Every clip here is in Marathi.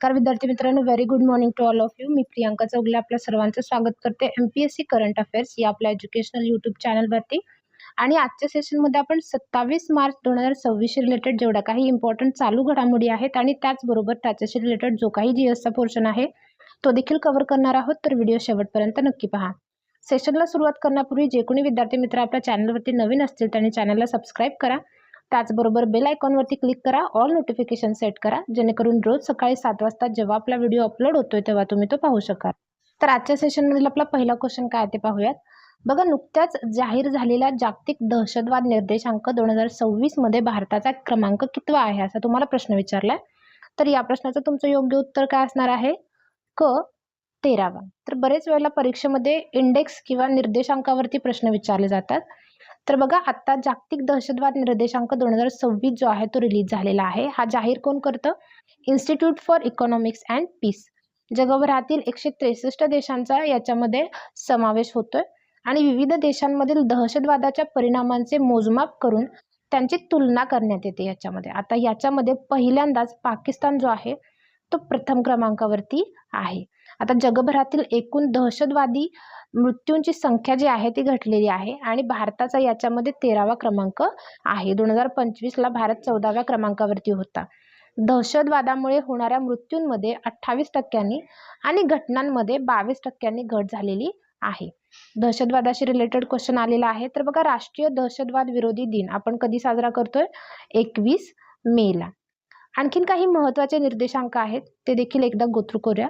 नमस्कार विद्यार्थी मित्रांनो, very good morning to all of you. मी प्रियांका चौगले आपल्या सर्वांचं स्वागत करते MPSC करंट अफेअर्स या आपल्या एज्युकेशनल यूट्यूब चॅनलवरती. आणि आजच्या सेशनमध्ये आपण 27 मार्च 2026 रिलेटेड जेवढ्या काही इम्पॉर्टंट चालू घडामोडी आहेत आणि त्याचबरोबर त्याच्याशी रिलेटेड जो काही जीएसचा पोर्शन आहे तो देखील कव्हर करणार आहोत. तर व्हिडिओ शेवटपर्यंत नक्की पहा. सेशनला सुरुवात करण्यापूर्वी जे कोणी विद्यार्थी मित्र आपल्या चॅनलवरती नवीन असतील त्यांनी चॅनलला सबस्क्राईब करा. त्याचबरोबर बेल आयकॉनवरती क्लिक करा, ऑल नोटिफिकेशन सेट करा, जेणेकरून रोज सकाळी 7 वाजता जेव्हा आपला व्हिडिओ अपलोड होतोय तेव्हा तुम्ही तो पाहू शकाल. तर आजच्या सेशनमधील आपला पहिला क्वेश्चन काय ते पाहूयात. बघा, नुकत्याच जाहीर झालेला जागतिक दहशतवाद निर्देशांक 2026 मध्ये भारताचा क्रमांक कितवा आहे असा तुम्हाला प्रश्न विचारलाय. तर या प्रश्नाचं तुमचं योग्य उत्तर काय असणार आहे? क 13वा. तर बरेच वेळेला परीक्षेमध्ये इंडेक्स किंवा निर्देशांकावरती प्रश्न विचारले जातात. तर बघा, आता जागतिक दहशतवाद निर्देशांक 2026 जो आहे तो रिलीज झालेला आहे. हा जाहीर कोण करतं? Institute for economics and peace. जगभरातील 163 देशांचा याच्यामध्ये समावेश होतोय आणि विविध देशांमधील दहशतवादाच्या परिणामांचे मोजमाप करून त्यांची तुलना करण्यात येते याच्यामध्ये. आता याच्यामध्ये पहिल्यांदाच पाकिस्तान जो आहे तो प्रथम क्रमांकावरती आहे. आता जगभरातील एकूण दहशतवादी मृत्यूंची संख्या जी आहे ती घटलेली आहे आणि भारताचा याच्यामध्ये 13वा क्रमांक आहे. 2025ला भारत 14व्या क्रमांकावरती होता. दहशतवादामुळे होणाऱ्या मृत्यूंमध्ये 28% आणि घटनांमध्ये 22% घट झालेली आहे. दहशतवादाशी रिलेटेड क्वेश्चन आलेला आहे. तर बघा, राष्ट्रीय दहशतवाद विरोधी दिन आपण कधी साजरा करतोय? 21 मेला. आणखीन काही महत्त्वाचे निर्देशांक आहेत ते देखील एकदा गो थ्रू करूया.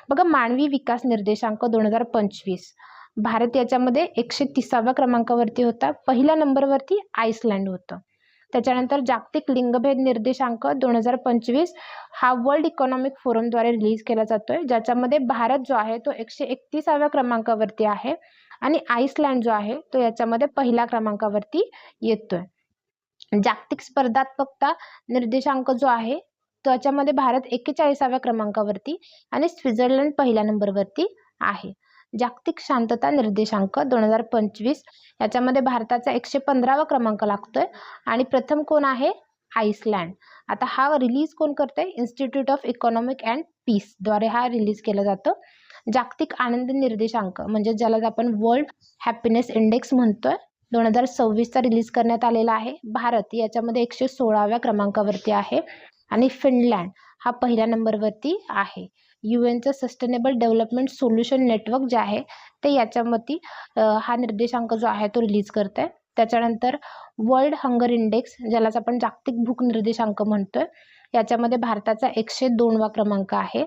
बघा, मानवी विकास निर्देशांक 2025 भारत याच्यामध्ये 130व्या क्रमांकावरती होता. पहिल्या नंबरवरती आईसलँड होतं. त्याच्यानंतर जागतिक लिंगभेद निर्देशांक 2025 हा वर्ल्ड इकॉनॉमिक फोरमद्वारे रिलीज केला जातोय, ज्याच्यामध्ये भारत जो आहे तो 131व्या क्रमांकावरती आहे आणि आईसलँड जो आहे तो याच्यामध्ये पहिल्या क्रमांकावरती येतोय. जागतिक स्पर्धात्मकता निर्देशांक जो आहे त्याच्यामध्ये भारत 41व्या क्रमांकावरती आणि स्वित्झर्लंड पहिल्या नंबरवरती आहे. जागतिक शांतता निर्देशांक 2025 याच्यामध्ये भारताचा 115वा क्रमांक लागतोय आणि प्रथम कोण आहे? आईसलँड. आता हा रिलीज कोण करतंय? Institute of economic and peace द्वारे हा रिलीज केला जातो. जागतिक आनंद निर्देशांक म्हणजे ज्याला आपण वर्ल्ड हॅपीनेस इंडेक्स म्हणतोय, 2026चा रिलीज करण्यात आलेला आहे. भारत याच्यामध्ये 116व्या क्रमांकावरती आहे आणि फिनलँड हा पहिल्या नंबरवरती आहे. UNचं सस्टेनेबल डेव्हलपमेंट सोल्युशन नेटवर्क जे आहे ते याच्यामध्ये हा निर्देशांक जो आहे तो रिलीज करत आहे. त्याच्यानंतर वर्ल्ड हंगर इंडेक्स ज्यालाच आपण जागतिक भूक निर्देशांक म्हणतोय, याच्यामध्ये भारताचा 102वा क्रमांक आहे.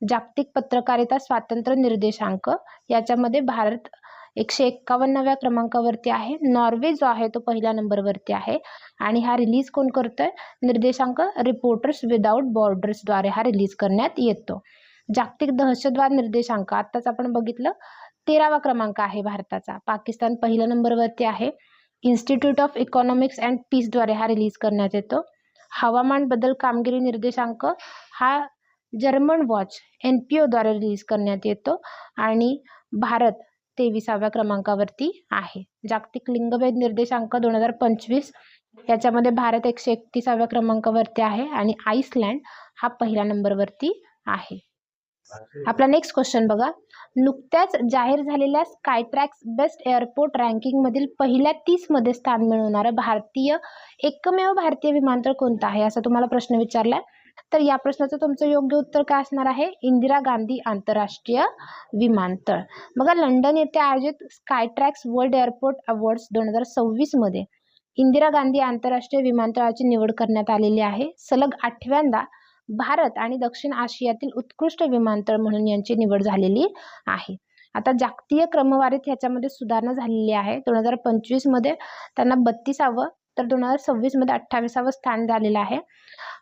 जागतिक पत्रकारिता स्वातंत्र्य निर्देशांक याच्यामध्ये भारत 151व्या क्रमांकावरती आहे. नॉर्वे जो आहे तो पहिल्या नंबरवरती आहे आणि हा रिलीज कोण करतोय? निर्देशांक रिपोर्टर्स विदाउट बॉर्डर्स द्वारे हा रिलीज करण्यात येतो. जागतिक दहशतवाद निर्देशांक आत्ताच आपण बघितलं 13वा क्रमांक आहे भारताचा. पाकिस्तान पहिल्या नंबरवरती आहे. Institute of economics and peace द्वारे हा रिलीज करण्यात येतो. हवामान बदल कामगिरी निर्देशांक हा जर्मन वॉच NPO द्वारे रिलीज करण्यात येतो आणि भारत 23व्या क्रमांकावरती आहे. जागतिक लिंगभेद निर्देशांक 2025 याच्यामध्ये भारत 131व्या क्रमांकावरती आहे आणि आईसलँड हा पहिल्या नंबरवरती आहे. आपला नेक्स्ट क्वेश्चन बघा, नुकत्याच जाहीर झालेल्या स्कायट्रॅक्स बेस्ट एअरपोर्ट रँकिंग मधील पहिल्या 30 मध्ये स्थान मिळवणारं एकमेव भारतीय विमानतळ कोणतं आहे असा तुम्हाला प्रश्न विचारलाय. तर या प्रश्नाचं तुमचं योग्य उत्तर काय असणार आहे? इंदिरा गांधी आंतरराष्ट्रीय विमानतळ. बघा, लंडन येथे आयोजित स्कायट्रॅक्स वर्ल्ड एअरपोर्ट अवॉर्ड्स 2026 मध्ये इंदिरा गांधी आंतरराष्ट्रीय विमानतळाची निवड करण्यात आलेली आहे. सलग 8व्यांदा भारत आणि दक्षिण आशियातील उत्कृष्ट विमानतळ म्हणून यांची निवड झालेली आहे. आता जागतिक क्रमवारीत ह्याच्यामध्ये सुधारणा झालेली आहे. 2025 मध्ये त्यांना 32वं तर 2026 मध्ये 28वं स्थान झालेलं आहे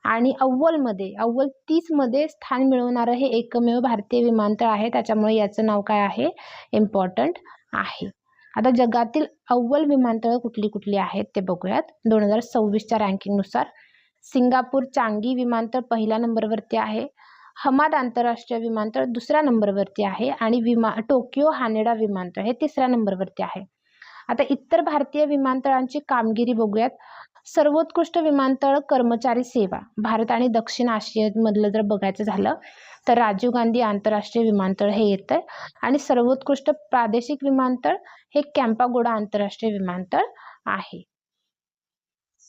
आणि अव्वल 30 मध्ये स्थान मिळवणारं हे एकमेव भारतीय विमानतळ आहे. त्याच्यामुळे याचं नाव काय आहे? इम्पॉर्टंट आहे. आता जगातील अव्वल विमानतळ कुठली कुठली आहेत ते बघूयात. 2026च्या रँकिंगनुसार सिंगापूर चांगी विमानतळ पहिल्या नंबरवरती आहे. हमाद आंतरराष्ट्रीय विमानतळ दुसऱ्या नंबरवरती आहे आणि टोकियो हानेडा विमानतळ हे तिसऱ्या नंबरवरती आहे. आता इतर भारतीय विमानतळांची कामगिरी बघूयात. सर्वोत्कृष्ट विमानतळ कर्मचारी सेवा भारत आणि दक्षिण आशियामधलं जर बघायचं झालं तर राजीव गांधी आंतरराष्ट्रीय विमानतळ हे येतं आणि सर्वोत्कृष्ट प्रादेशिक विमानतळ हे कॅम्पागोडा आंतरराष्ट्रीय विमानतळ आहे.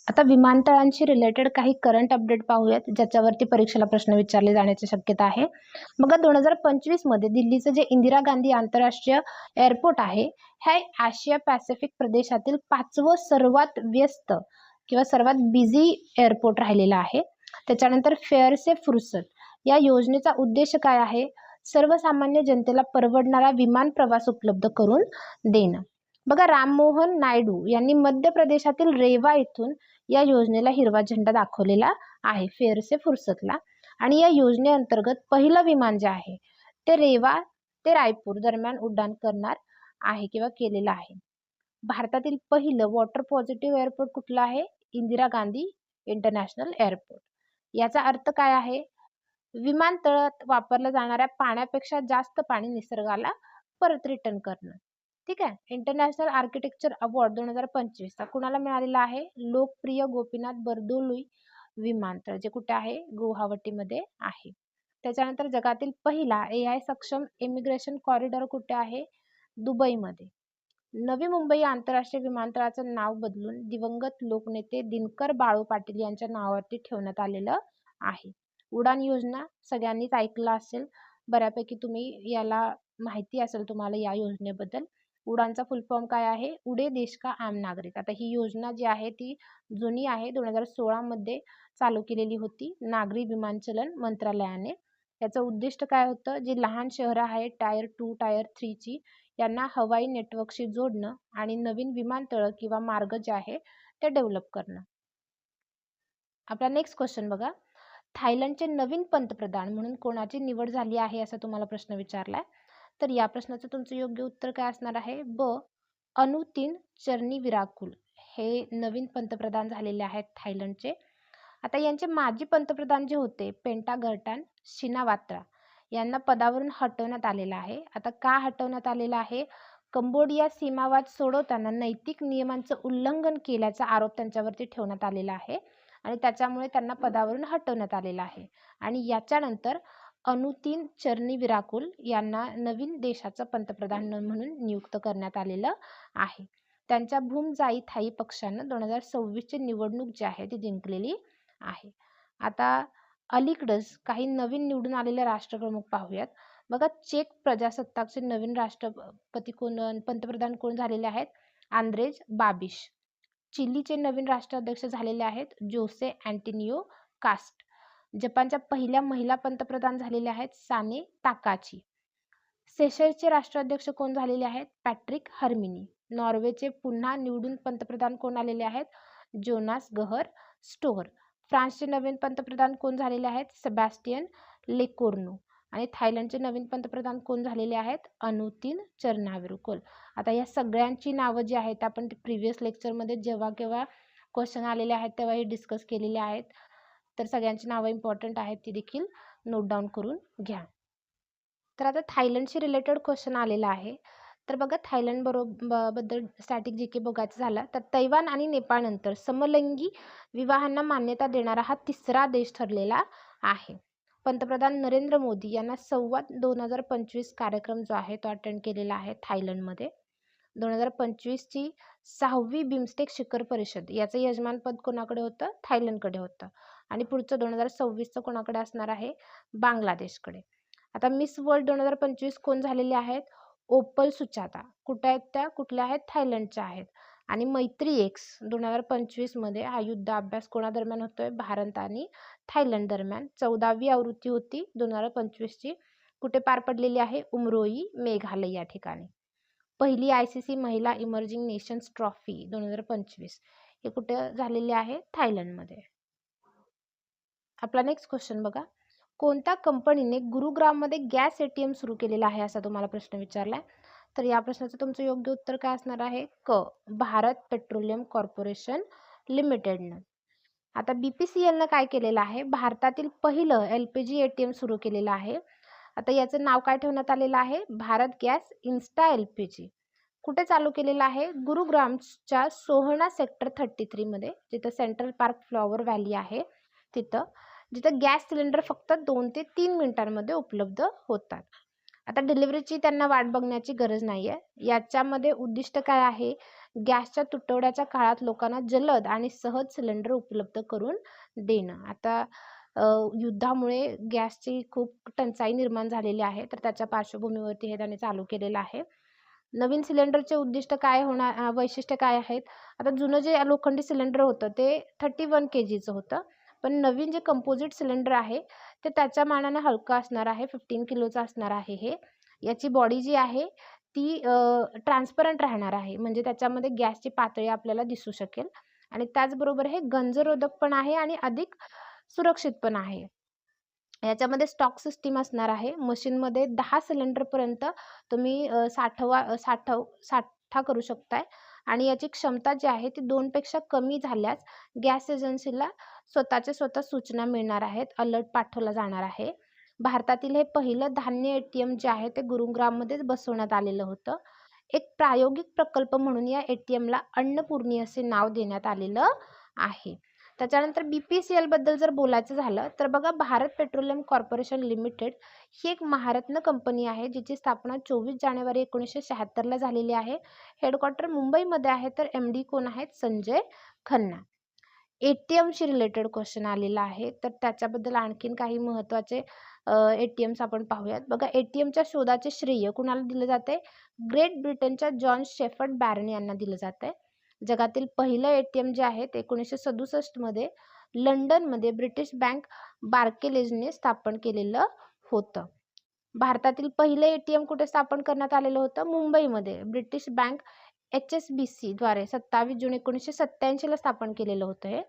आता विमानतळांशी रिलेटेड काही करंट अपडेट पाहूयात ज्याच्यावरती परीक्षेला प्रश्न विचारले जाण्याची शक्यता आहे. बघा 2025 मध्ये दिल्लीचं जे इंदिरा गांधी आंतरराष्ट्रीय एअरपोर्ट आहे हे आशिया पॅसिफिक प्रदेशातील 5वं सर्वात व्यस्त किंवा सर्वात बिझी एअरपोर्ट राहिलेलं आहे. त्याच्यानंतर फेअर से फुर्सत या योजनेचा उद्देश काय आहे? सर्वसामान्य जनतेला परवडणारा विमान प्रवास उपलब्ध करून देणं. बघा राममोहन नायडू यांनी मध्य प्रदेशातील रेवा येथून या योजनेला हिरवा झेंडा दाखवलेला आहे फेअर से फुर्सतला आणि या योजनेअंतर्गत पहिलं विमान जे आहे ते रेवा ते रायपूर दरम्यान उड्डाण करणार आहे किंवा केलेलं आहे. भारतातील पहिलं वॉटर पॉझिटिव्ह एअरपोर्ट कुठलं आहे? Indira Gandhi international airport. याचा अर्थ काय आहे? विमानतळात वापरल्या जाणाऱ्या पाण्यापेक्षा जास्त पाणी निसर्गाला परत रिटर्न करणं. ठीक आहे. इंटरनॅशनल आर्किटेक्चर अवॉर्ड 2025 चा कुणाला मिळालेला आहे? लोकप्रिय गोपीनाथ बरदोलोई विमानतळ जे कुठे आहे? गुवाहाटीमध्ये आहे. त्याच्यानंतर जगातील पहिला AI सक्षम इमिग्रेशन कॉरिडॉर कुठे आहे? दुबईमध्ये. नवी मुंबई आंतरराष्ट्रीय विमानतळाचं नाव बदलून दिवंगत लोकनेते दिनकर बाळू पाटील यांच्या नावावरती ठेवण्यात आलेलं आहे. उडान योजना सगळ्यांनीच ऐकलं असेल, बऱ्यापैकी तुम्ही याला माहिती असेल तुम्हाला या योजनेबद्दल. उडानचा फुल फॉर्म काय आहे? उडे देश का आम नागरिक. आता ही योजना जी आहे ती जुनी आहे, 2016 मध्ये चालू केलेली होती नागरी विमानचलन मंत्रालयाने. याचं उद्दिष्ट काय होतं? जी लहान शहरं आहेत टायर 2 टायर 3 ची यांना हवाई नेटवर्कशी जोडणं आणि नवीन विमानतळ किंवा मार्ग जे आहे ते डेव्हलप करणं. आपला नेक्स्ट क्वेश्चन बघा. थायलंडचे नवीन पंतप्रधान म्हणून कोणाची निवड झाली आहे असा तुम्हाला प्रश्न विचारलाय. तर या प्रश्नाचं तुमचं योग्य उत्तर काय असणार आहे? ब. अनुतिन चरणीविराकुल हे नवीन पंतप्रधान झालेले आहेत थायलंडचे. आता यांचे माजी पंतप्रधान जे होते पेंटागर्टान शिनावात्रा यांना पदावरून हटवण्यात आलेलं आहे. आता का हटवण्यात आलेलं आहे? कंबोडिया सीमावाद सोडवताना नैतिक नियमांचं उल्लंघन केल्याचा आरोप त्यांच्यावरती ठेवण्यात आलेला आहे आणि त्याच्यामुळे त्यांना पदावरून हटवण्यात आलेलं आहे. आणि याच्यानंतर अनुतिन चरणीविराकुल यांना नवीन देशाचं पंतप्रधान म्हणून नियुक्त करण्यात आलेलं आहे. त्यांच्या भूमजाई थाई पक्षानं 2026 ची निवडणूक जी आहे ती जिंकलेली आहे. आता अलीकडेच काही नवीन निवडून आलेले राष्ट्रप्रमुख पाहूयात. बघा चेक प्रजासत्ताकचे नवीन राष्ट्रपती कोण पंतप्रधान कोण झालेले आहेत? आंद्रेज बाबिश. चिलीचे नवीन राष्ट्राध्यक्ष झालेले आहेत जोसे अँटोनियो कास्ट. जपानच्या पहिल्या महिला पंतप्रधान झालेल्या आहेत साने ताकाची. सेशल्सचे राष्ट्राध्यक्ष कोण झालेले आहेत? Patrick Herminie. नॉर्वेचे पुन्हा निवडून पंतप्रधान कोण आलेले आहेत? जोनास गहर स्टोअर. फ्रान्सचे नवीन पंतप्रधान कोण झालेले आहेत? सेबॅस्टियन लेकोर्नो. आणि थायलंडचे नवीन पंतप्रधान कोण झालेले आहेत? अनुतिन चरणाविरुकुल. आता या सगळ्यांची नावं जी आहेत आपण प्रिव्हियस लेक्चरमध्ये जेव्हा केव्हा क्वेश्चन आलेले आहेत तेव्हा हे डिस्कस केलेले आहेत. तर सगळ्यांची नावं इम्पॉर्टंट आहेत ती देखील नोट डाऊन करून घ्या. तर आता थायलंडशी रिलेटेड क्वेश्चन आलेला आहे. तर बघा थायलंड बद्दल स्टॅटिक जीके बघायचं झालं तर तैवान आणि नेपाळनंतर समलिंगी विवाहांना मान्यता देणारा हा तिसरा देश ठरलेला आहे. पंतप्रधान नरेंद्र मोदी यांना संवाद 2025 कार्यक्रम जो आहे तो अटेंड केलेला आहे थायलंडमध्ये. 2025 ची 6वी बिमस्टेक शिखर परिषद याचं यजमानपद कोणाकडे होतं? थायलंडकडे होतं. आणि पुढचं 2026चं कोणाकडे असणार आहे? बांगलादेशकडे. आता मिस वर्ल्ड 2025 कोण झालेले आहेत? Opal Suchata. कुठे आहेत त्या? कुठल्या आहेत? थायलंडच्या आहेत. आणि मैत्री एक्स 2025 मध्ये हा युद्ध अभ्यास कोणादरम्यान होतोय? भारत आणि थायलंड दरम्यान. 14वी आवृत्ती होती 2025 ची. कुठे पार पडलेली आहे? उमरोई मेघालय या ठिकाणी. पहिली ICC महिला इमर्जिंग नेशन्स ट्रॉफी 2025 हे कुठे झालेली आहे? थायलंडमध्ये. आपला नेक्स्ट क्वेश्चन बघा. कोणत्या कंपनीने गुरुग्राममध्ये गॅस ATM सुरू केलेला आहे असा तुम्हाला प्रश्न विचारलाय. तर या प्रश्नाचं तुमचं योग्य उत्तर काय असणार आहे? क. भारत पेट्रोलियम कॉर्पोरेशन लिमिटेडनं. आता BPCLनं काय केलेलं आहे? भारतातील पहिलं LPG ATM सुरू केलेलं आहे. आता याचं नाव काय ठेवण्यात आलेलं आहे? Bharat gas Insta LPG. कुठे चालू केलेला आहे? गुरुग्रामच्या सोहना सेक्टर 33 मध्ये, जिथं सेंट्रल पार्क फ्लॉवर व्हॅली आहे तिथं, जिथं गॅस सिलेंडर फक्त 2 ते 3 मिनिटांमध्ये उपलब्ध होतात. आता डिलिव्हरीची त्यांना वाट बघण्याची गरज नाहीये. याच्यामध्ये उद्दिष्ट काय आहे? गॅसच्या तुटवड्याच्या काळात लोकांना जलद आणि सहज सिलेंडर उपलब्ध करून देणं. आता युद्धामुळे गॅसची खूप टंचाई निर्माण झालेली आहे, तर त्याच्या पार्श्वभूमीवरती हे त्यांनी चालू केलेलं आहे. नवीन सिलेंडरचे उद्दिष्ट काय होणार, वैशिष्ट्य काय आहेत? आता जुनं जे लोखंडी सिलेंडर होतं ते 31 केजीचं होतं. पण नवीन जे कंपोजिट सिलेंडर आहे ते त्याच्या मानाने हलकं असणार आहे. 15 किलोचं असणार आहे हे. याची बॉडी जी आहे ती ट्रान्सपरंट राहणार आहे. म्हणजे त्याच्यामध्ये गॅसची पातळी आपल्याला दिसू शकेल आणि त्याचबरोबर हे गंजरोधक पण आहे आणि अधिक सुरक्षित पण आहे. याच्यामध्ये स्टॉक सिस्टीम असणार आहे. मशीनमध्ये 10 सिलेंडरपर्यंत तुम्ही साठा करू शकताय आणि याची क्षमता जी आहे ती 2 पेक्षा कमी झाल्यास गॅस एजन्सीला स्वतः सूचना मिळणार आहेत, अलर्ट पाठवला जाणार आहे. भारतातील हे पहिलं धान्य एटीएम जे आहे ते गुरुग्राममध्येच बसवण्यात आलेलं होतं. एक प्रायोगिक प्रकल्प म्हणून या एटीएमला अन्नपूर्णी असे नाव देण्यात आलेलं आहे. त्याच्यानंतर BPCL बद्दल जर बोलायचं झालं तर बघा, भारत पेट्रोलियम कॉर्पोरेशन लिमिटेड ही एक महारत्न कंपनी आहे, जिची स्थापना 24 जानेवारी 1976 ला झालेली आहे. हेडक्वार्टर मुंबईमध्ये आहे, तर MD कोण आहेत? संजय खन्ना. ATMशी रिलेटेड क्वेश्चन आलेला आहे, तर त्याच्याबद्दल आणखीन काही महत्त्वाचे ATMs आपण पाहूयात. बघा, ATMच्या शोधाचे श्रेय कुणाला दिले जाते? ग्रेट ब्रिटनच्या जॉन शेफर्ड बॅरन यांना दिलं जाते. जगातील पहिलं ATM जे आहे ते 1967 मध्ये लंडनमध्ये ब्रिटिश बँक बार्कलेजने स्थापन केलेलं होतं. भारतातील पहिलं ATM कुठे स्थापन करण्यात आलेलं होतं? मुंबईमध्ये ब्रिटिश बँक HSBC द्वारे 27 जून 1987 ला स्थापन केलेलं होतं हे.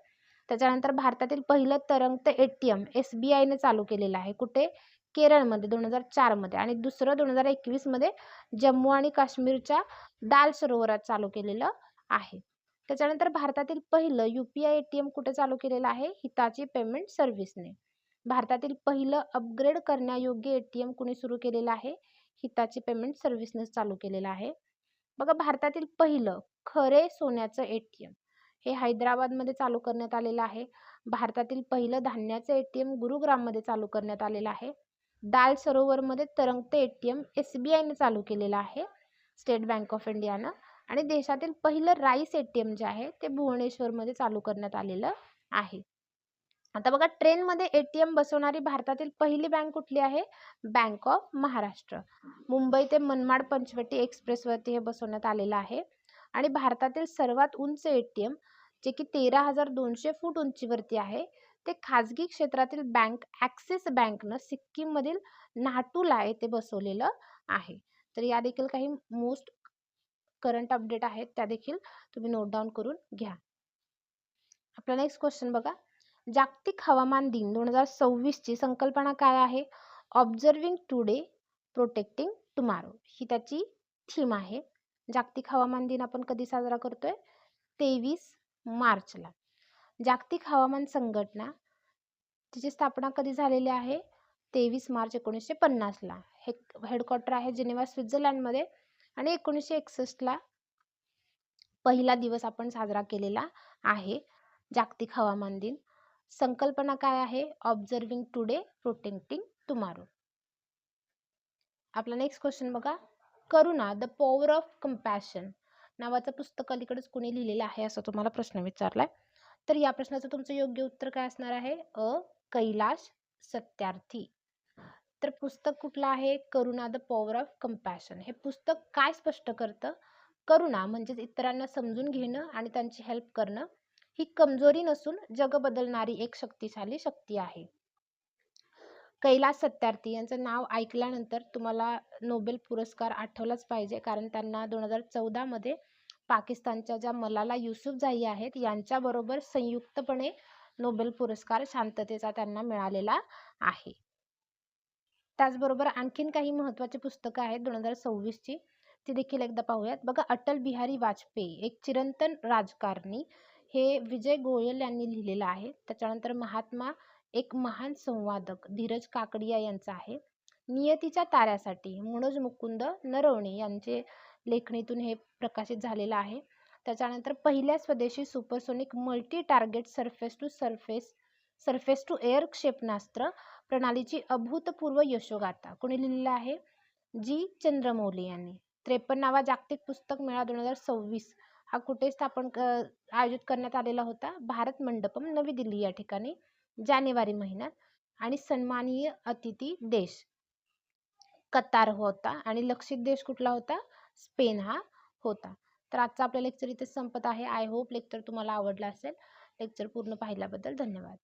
त्याच्यानंतर भारतातील पहिलं तरंगत ATM SBIने चालू केलेलं आहे. कुठे? केरळमध्ये 2004 मध्ये, आणि दुसरं 2021 मध्ये जम्मू आणि काश्मीरच्या दाल सरोवरात चालू केलेलं आहे. त्याच्यानंतर भारतातील पहिलं UPI ATM कुठे चालू केलेलं आहे? हिताची पेमेंट सर्व्हिसने. भारतातील पहिलं अपग्रेड करण्यायोग्य ATM कुणी सुरू केलेलं आहे? हिताची पेमेंट सर्व्हिसने चालू केलेलं आहे. बघा, भारतातील पहिलं खरे सोन्याचं ATM हे हैदराबादमध्ये चालू करण्यात आलेलं आहे. भारतातील पहिलं धान्याचं ATM गुरुग्राममध्ये चालू करण्यात आलेलं आहे. दाल सरोवरमध्ये तरंगत ATM SBIने चालू केलेलं आहे, स्टेट बँक ऑफ इंडियानं. आणि देशातील पहिलं राईस ATM जे आहे ते भुवनेश्वरमध्ये चालू करण्यात आलेलं आहे. आता बघा, ट्रेनमध्ये ATM बसवणारी भारतातील पहिली बँक कुठली आहे? Bank of Maharashtra. मुंबई ते मनमाड पंचवटी एक्सप्रेसवरती हे बसवण्यात आलेलं आहे. आणि भारतातील सर्वात उंच ATM जे की 13,200 फूट उंचीवरती आहे, ते खाजगी क्षेत्रातील बँक ॲक्सिस बँकनं सिक्कीममधील नाहटुला येथे बसवलेलं आहे. तर या देखील काही मोस्ट करंट अपडेट आहेत, त्या देखील तुम्ही नोट डाऊन करून घ्या. आपला नेक्स्ट क्वेश्चन बघा, जागतिक हवामान दिन 2026 ची संकल्पना काय आहे? ऑब्झर्विंग टुडे, प्रोटेक्टिंग टुमारो ही त्याची थीम आहे. जागतिक हवामान दिन आपण कधी साजरा करतोय? 23 मार्चला. जागतिक हवामान संघटना तिची स्थापना कधी झालेली आहे? 23 मार्च 1950 ला. हे हेडक्वार्टर आहे जिनेव्हा, स्वित्झर्लंडमध्ये. आणि 1961 ला पहिला दिवस आपण साजरा केलेला आहे जागतिक हवामान दिन. संकल्पना काय आहे? Observing today, protecting tomorrow. आपला नेक्स्ट क्वेश्चन बघा, करुणा द पॉवर ऑफ कंपॅशन नावाचं पुस्तक अलीकडेच कुणी लिहिलेलं आहे असं तुम्हाला प्रश्न विचारलाय. तर या प्रश्नाचं तुमचं योग्य उत्तर काय असणार आहे? कैलाश सत्यार्थी. तर पुस्तक कुठलं आहे? करुणा द पॉवर ऑफ कंपॅशन. हे पुस्तक काय स्पष्ट करतं? करुणा म्हणजे इतरांना समजून घेणं आणि त्यांची हेल्प करणं ही कमजोरी नसून जग बदलणारी एक शक्तिशाली शक्ती आहे. कैलाश सत्यार्थी यांचं नाव ऐकल्यानंतर तुम्हाला नोबेल पुरस्कार आठवलाच पाहिजे, कारण त्यांना 2014 मध्ये पाकिस्तानच्या ज्या मलाला युसुफजाई आहेत यांच्याबरोबर संयुक्तपणे नोबेल पुरस्कार शांततेचा त्यांना मिळालेला आहे. त्याचबरोबर आणखीन काही महत्त्वाची पुस्तकं आहेत 2026 ची, ती देखील एकदा पाहूयात. बघा, अटल बिहारी वाजपेयी एक चिरंतन राजकारणी, हे विजय गोयल यांनी लिहिलेलं आहे. त्याच्यानंतर महात्मा एक महान संवादक धीरज काकडिया यांचं आहे. नियतीच्या ताऱ्यासाठी मनोज मुकुंद नरवणे यांचे लेखणीतून हे प्रकाशित झालेलं आहे. त्याच्यानंतर पहिल्या स्वदेशी supersonic multi target surface to air क्षेपणास्त्र प्रणालीची अभूतपूर्व यशोगाथा कोणी लिहिलेलं आहे? जी चंद्रमौली यांनी. 53वा जागतिक पुस्तक मेळा 2026 हा कुठे आयोजित करण्यात आलेला होता? भारत मंडपम नवी दिल्ली या ठिकाणी जानेवारी महिन्यात. आणि सन्माननीय अतिथी देश कतार होता आणि लक्षित देश कुठला होता? स्पेन हा होता. तर आजचा आपला लेक्चर इथे संपत आहे. आय होप लेक्चर तुम्हाला आवडला असेल. लेक्चर पूर्ण पाहिल्याबद्दल धन्यवाद.